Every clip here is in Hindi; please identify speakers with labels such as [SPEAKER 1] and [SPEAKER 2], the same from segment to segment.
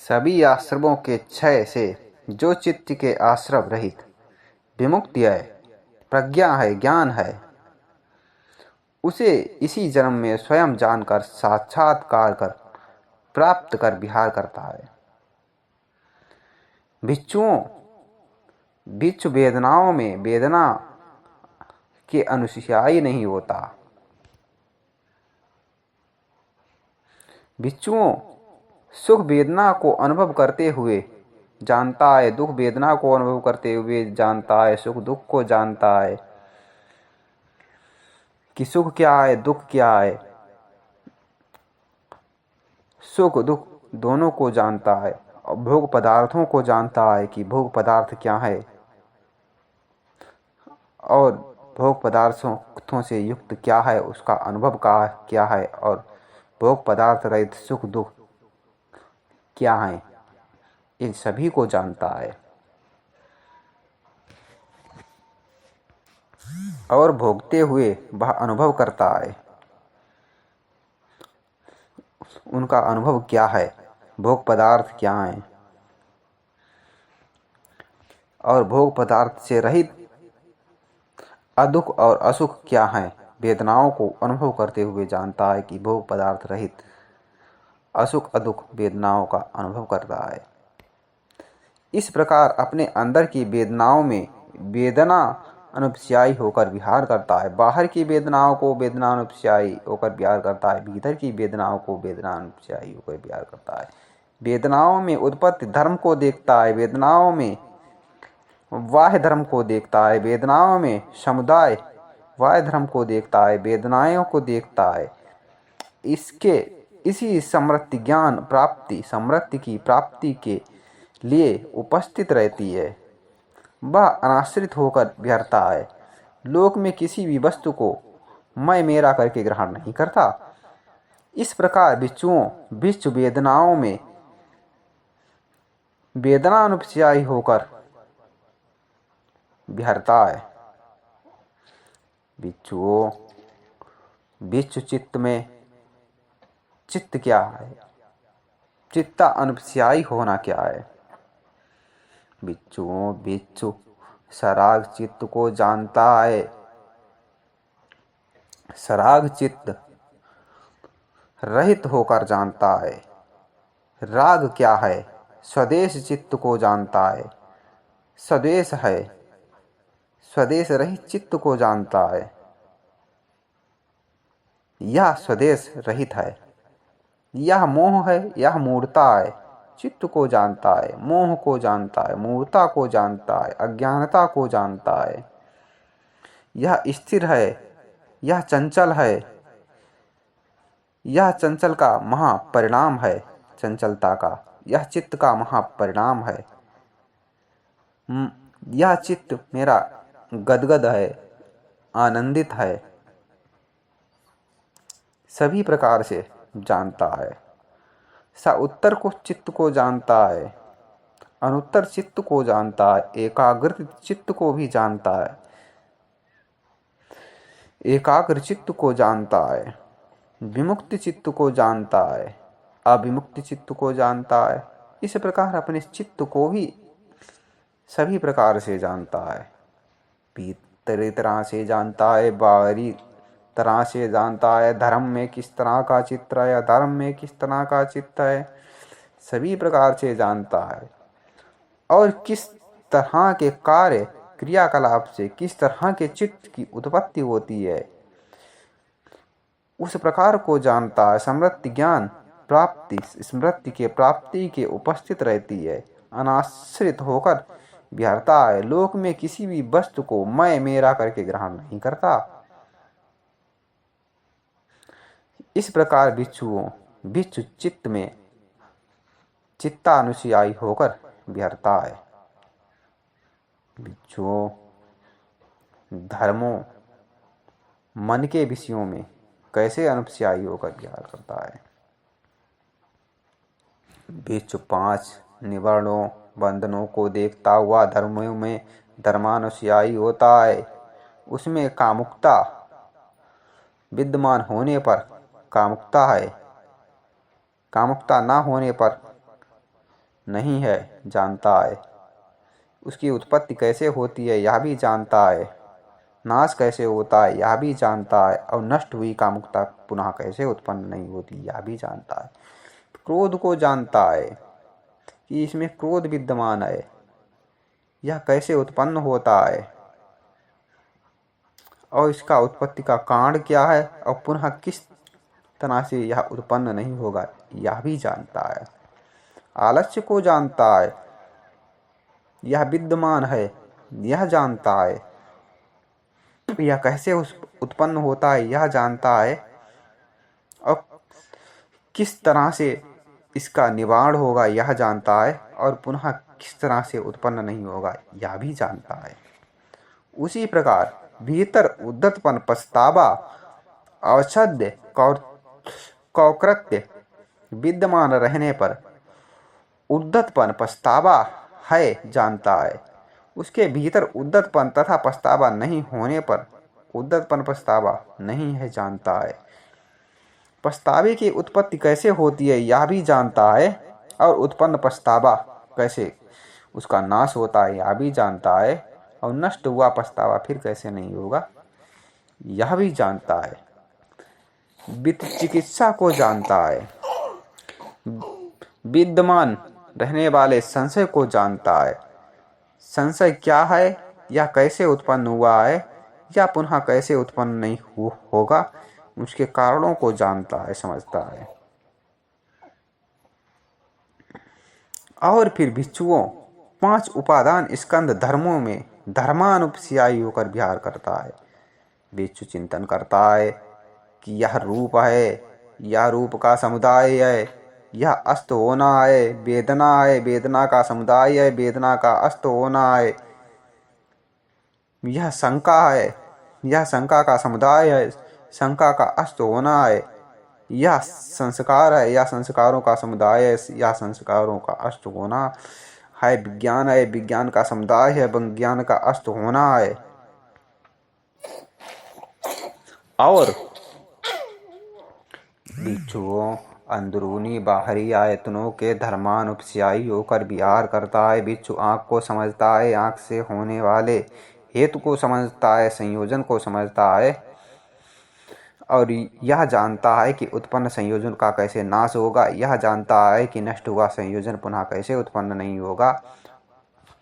[SPEAKER 1] सभी आश्रमों के क्षय से जो चित्त के आश्रव रहित विमुक्ति है, प्रज्ञा है, ज्ञान है, उसे इसी जन्म में स्वयं जानकर साक्षात्कार कर प्राप्त कर विहार करता है। भिक्षु वेदनाओं में वेदना के अनुयायी नहीं होता। भिक्षुओं सुख वेदना को अनुभव करते हुए जानता है, दुख वेदना को अनुभव करते हुए जानता है, सुख दुख को जानता है कि सुख क्या है, दुख क्या है, सुख दुख दोनों को जानता है, और भोग पदार्थों को जानता है कि भोग पदार्थ क्या है और भोग पदार्थों से युक्त क्या है, उसका अनुभव का क्या है, और भोग पदार्थ रहित सुख दुख क्या है, इन सभी को जानता है और भोगते हुए वह अनुभव करता है। उनका अनुभव क्या है, भोग पदार्थ क्या है और भोग पदार्थ से रहित अदुख और असुख क्या है, वेदनाओं को अनुभव करते हुए जानता है कि भोग पदार्थ रहित असुख अदुख वेदनाओं का अनुभव करता है। इस प्रकार अपने अंदर की वेदनाओं में वेदना अनुपस्यायी होकर विहार करता है, बाहर की वेदनाओं को वेदना अनुपस्यायी होकर विहार करता है, भीतर की वेदनाओं को वेदना अनुपस्यायी होकर विहार करता है। वेदनाओं में उत्पत्ति धर्म को देखता है, वेदनाओं में बाह्य धर्म को देखता है, वेदनाओं में समुदाय बाह्य धर्म को देखता है, वेदनाओं को देखता है। इसी समृद्धि ज्ञान प्राप्ति समृद्धि की प्राप्ति के लिए उपस्थित रहती है। वह अनाश्रित होकर विहरता है, लोक में किसी भी वस्तु को मैं मेरा करके ग्रहण नहीं करता। इस प्रकार भिक्षु वेदनाओं में वेदना अनुपस्यायी होकर विहरता है। भिक्षु चित्त में चित्त क्या है, चित्ता अनुपस्यायी होना क्या है। भिक्षु सराग चित्त को जानता है, सराग चित्त रहित होकर जानता है। राग क्या है, स्वदेश चित्त को जानता है, स्वदेश है, स्वदेश रहित चित्त को जानता है। यह स्वदेश रहित है, यह मोह है, यह मूढ़ता है, चित्त को जानता है, मोह को जानता है, मूढ़ता को जानता है, अज्ञानता को जानता है। यह स्थिर है, यह चंचल है, यह चंचल का महापरिणाम है, चंचलता का यह चित्त का महापरिणाम है। यह चित्त मेरा गदगद है, आनंदित है, सभी प्रकार से जानता है। सा उत्तर को चित्त को जानता है, अनुत्तर चित्त को जानता है, एकाग्र चित्त को भी जानता है, एकाग्र चित्त को जानता है, विमुक्त चित्त को जानता है, अविमुक्त चित्त को जानता है। इस प्रकार अपने चित्त को भी सभी प्रकार से जानता है, भीतरी तरह से जानता है, बाहरी तरह से जानता है, धर्म में किस तरह का चित्त है, अधर्म में किस तरह का चित्त है, सभी प्रकार से जानता है। और किस तरह के कार्य क्रियाकलाप से किस तरह के चित्त की उत्पत्ति होती है, उस प्रकार को जानता है। समृद्धि ज्ञान प्राप्ति स्मृति के प्राप्ति के उपस्थित रहती है, अनाश्रित होकर विहरता है, लोक में किसी भी वस्तु को मैं मेरा करके ग्रहण नहीं करता। इस प्रकार भिक्षु चित्त में चित्तानुयायी होकर विहरता है। भिक्षुओं धर्मों मन के विषयों में कैसे अनुपस्यायी होकर विहार करता है। भिक्षु 5 निवर्णों बंधनों को देखता हुआ धर्मों में धर्मानुयायी होता है। उसमें कामुकता विद्यमान होने पर कामुकता है, कामुकता ना होने पर नहीं है जानता है। उसकी उत्पत्ति कैसे होती है यह भी जानता है। नाश कैसे होता है यह भी जानता है। और नष्ट हुई कामुकता पुनः कैसे उत्पन्न नहीं होती यह भी जानता है। क्रोध को जानता है कि इसमें क्रोध विद्यमान है, यह कैसे उत्पन्न होता है और इसका उत्पत्ति का कारण क्या है और पुनः किस तरह से यह उत्पन्न नहीं होगा यह भी जानता है। आलस्य को जानता है, यह विद्यमान है, यह जानता है। यह कैसे उत्पन्न होता है यह जानता है और किस तरह से इसका निवारण होगा यह जानता है और पुनः किस तरह से उत्पन्न नहीं होगा यह भी जानता है। उसी प्रकार भीतर उद्धतपन पछतावा अवसाद कौकृत्य विद्यमान रहने पर उद्धतपन पछतावा है जानता है। उसके भीतर उद्धतपन तथा पछतावा नहीं होने पर उद्धतपन पछतावा नहीं है जानता है। पछतावे की उत्पत्ति कैसे होती है यह भी जानता है और उत्पन्न पछतावा कैसे उसका नाश होता है यह भी जानता है और नष्ट हुआ पछतावा फिर कैसे नहीं होगा यह भी जानता है। वित्त चिकित्सा को जानता है, विद्यमान रहने वाले संशय को जानता है। संशय क्या है या कैसे उत्पन्न हुआ है या पुनः कैसे उत्पन्न नहीं होगा उसके कारणों को जानता है, समझता है। और फिर भिक्षुओं 5 उपादान स्कंद धर्मों में धर्मानुपस्यायी होकर विहार करता है। भिक्षु चिंतन करता है कि यह रूप है, यह रूप का समुदाय है, यह अस्त होना है, वेदना का समुदाय है, वेदना का अस्त होना है। यह शंका है, यह शंका का समुदाय है, शंका का अस्त होना है। यह संस्कार है, यह संस्कारों का समुदाय है, यह संस्कारों का अस्त होना है। विज्ञान है, विज्ञान का समुदाय है, विज्ञान का अस्त होना है। और भिक्षुओं अंदरूनी बाहरी आयतनों के धर्मानुपस्यायी होकर विहार करता है। भिक्षु आँख को समझता है, आँख से होने वाले हेतु को समझता है, संयोजन को समझता है और यह जानता है कि उत्पन्न संयोजन का कैसे नाश होगा। यह जानता है कि नष्ट हुआ संयोजन पुनः कैसे उत्पन्न नहीं होगा।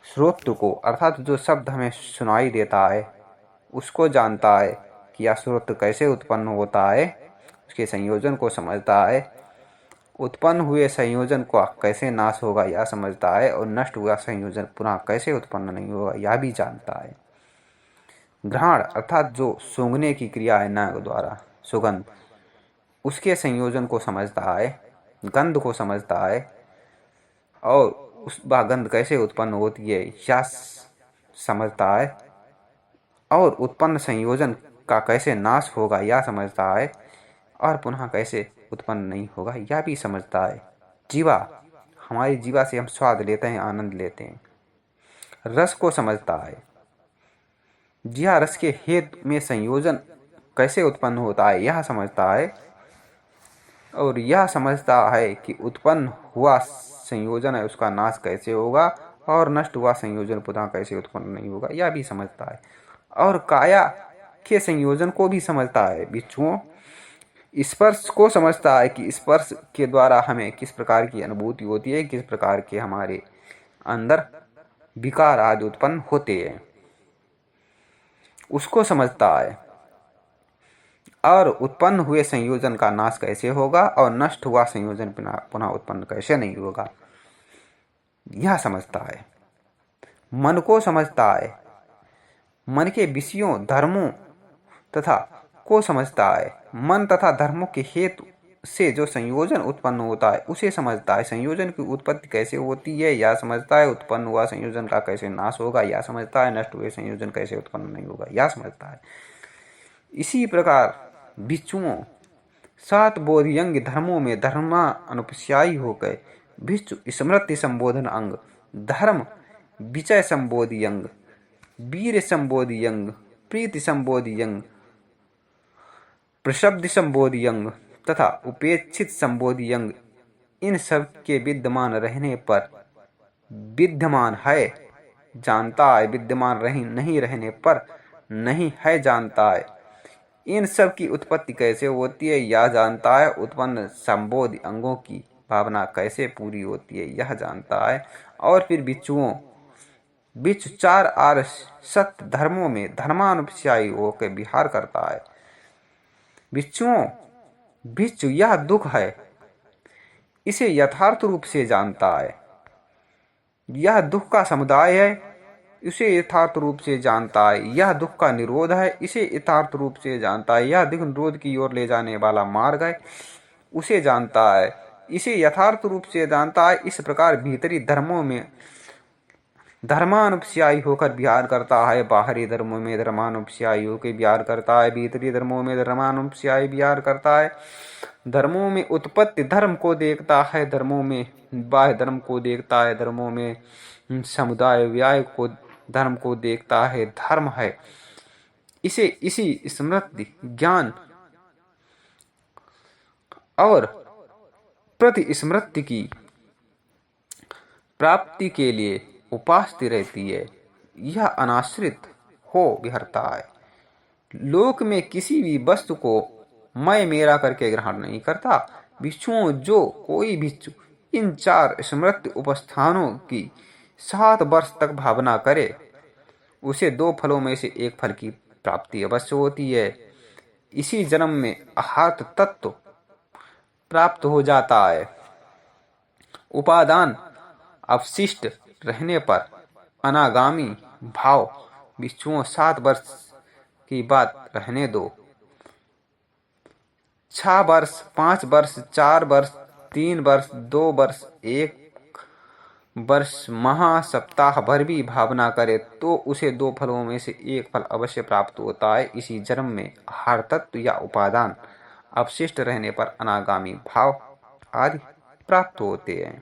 [SPEAKER 1] श्रोत्र को अर्थात जो शब्द हमें सुनाई देता है उसको जानता है कि यह श्रोत्र कैसे उत्पन्न होता है, उसके संयोजन को समझता है। उत्पन्न हुए संयोजन का कैसे नाश होगा यह समझता है और नष्ट हुआ संयोजन पुनः कैसे उत्पन्न नहीं होगा यह भी जानता है। घ्राण अर्थात जो सूंघने की क्रिया है नाक द्वारा सुगंध, उसके संयोजन को समझता है, गंध को समझता है और उस वह गंध कैसे उत्पन्न होती है यह समझता है और उत्पन्न संयोजन का कैसे नाश होगा यह समझता है और पुनः कैसे उत्पन्न नहीं होगा यह भी समझता है। जीवा, हमारी जीवा से हम स्वाद लेते हैं, आनंद लेते हैं। रस को समझता है, जिया रस के हेतु में संयोजन कैसे उत्पन्न होता है यह समझता है और यह समझता है कि उत्पन्न हुआ संयोजन है उसका नाश कैसे होगा और नष्ट हुआ संयोजन पुनः कैसे उत्पन्न नहीं होगा यह भी समझता है। और काया के संयोजन को भी समझता है। भिक्षुओं स्पर्श को समझता है कि स्पर्श के द्वारा हमें किस प्रकार की अनुभूति होती है, किस प्रकार के हमारे अंदर विकार आदि उत्पन्न होते हैं, उसको समझता है। और उत्पन्न हुए संयोजन का नाश कैसे होगा और नष्ट हुआ संयोजन पुनः उत्पन्न कैसे नहीं होगा यह समझता है। मन को समझता है, मन के विषयों धर्मों तथा को समझता है। मन तथा धर्मों के हेतु से जो संयोजन उत्पन्न होता है उसे समझता है। संयोजन की उत्पत्ति कैसे होती है यह समझता है। उत्पन्न हुआ संयोजन का कैसे नाश होगा यह समझता है। नष्ट हुए संयोजन कैसे उत्पन्न नहीं होगा यह समझता है। इसी प्रकार भिक्षुओं 7 बोधियंग धर्मों में धर्मानुपस्यायी होकर भिक्षु स्मृति संबोधन अंग, धर्म विचय संबोधि अंग, वीर संबोधि अंग, प्रीति संबोधि अंग, प्रशब्द संबोधि अंग तथा उपेक्षित संबोधि अंग इन सब के विद्यमान रहने पर विद्यमान है जानता है, विद्यमान नहीं रहने पर नहीं है जानता है। इन सब की उत्पत्ति कैसे होती है यह जानता है। उत्पन्न संबोधि अंगों की भावना कैसे पूरी होती है यह जानता है। और फिर बिच्छू 4 आर्य सत्य धर्मों में धर्मानुपस्यायी होकर विहार करता है। बिच्छू यह दुख है, इसे यथार्थ रूप से जानता है। यह दुख का समुदाय है, इसे यथार्थ रूप से जानता है। यह दुख का निरोध है, इसे यथार्थ रूप से जानता है। यह दुख निरोध की ओर ले जाने वाला मार्ग है, उसे जानता है, इसे यथार्थ रूप से जानता है। इस प्रकार भीतरी धर्मों में धर्मानुपस्यायी होकर विहार करता है, बाहरी धर्मों में धर्मानुपस्यायी होकर विहार करता है, भीतरी धर्मों में धर्मानुपस्यायी विहार करता है। धर्मों में उत्पत्ति धर्म को देखता है, धर्मों में बाह्य धर्म को देखता है, धर्मों में समुदाय व्याय को धर्म को देखता है। धर्म है, इसे इसी स्मृति ज्ञान और प्रतिस्मृति की प्राप्ति के लिए उपासती रहती है। यह अनाश्रित हो विहरता है, लोक में किसी भी वस्तु को मैं मेरा करके ग्रहण नहीं करता। बिच्छुओं जो कोई बिच्छू इन 4 स्मृति उपस्थानों की 7 वर्ष तक भावना करे, उसे 2 फलों में से एक फल की प्राप्ति अवश्य होती है। इसी जन्म में अहात तत्व प्राप्त हो जाता है। उपादान अवशिष्ट रहने पर अनागामी भाव। बिच्छुओं 7 वर्ष की बात रहने दो, 6 वर्ष, 5 वर्ष, 4 वर्ष, 3 वर्ष, 2 वर्ष, 1 वर्ष, माह, सप्ताह भर भी भावना करे तो उसे 2 फलों में से एक फल अवश्य प्राप्त होता है। इसी जन्म में आहार तत्व या उपादान अवशिष्ट रहने पर अनागामी भाव आदि प्राप्त होते हैं।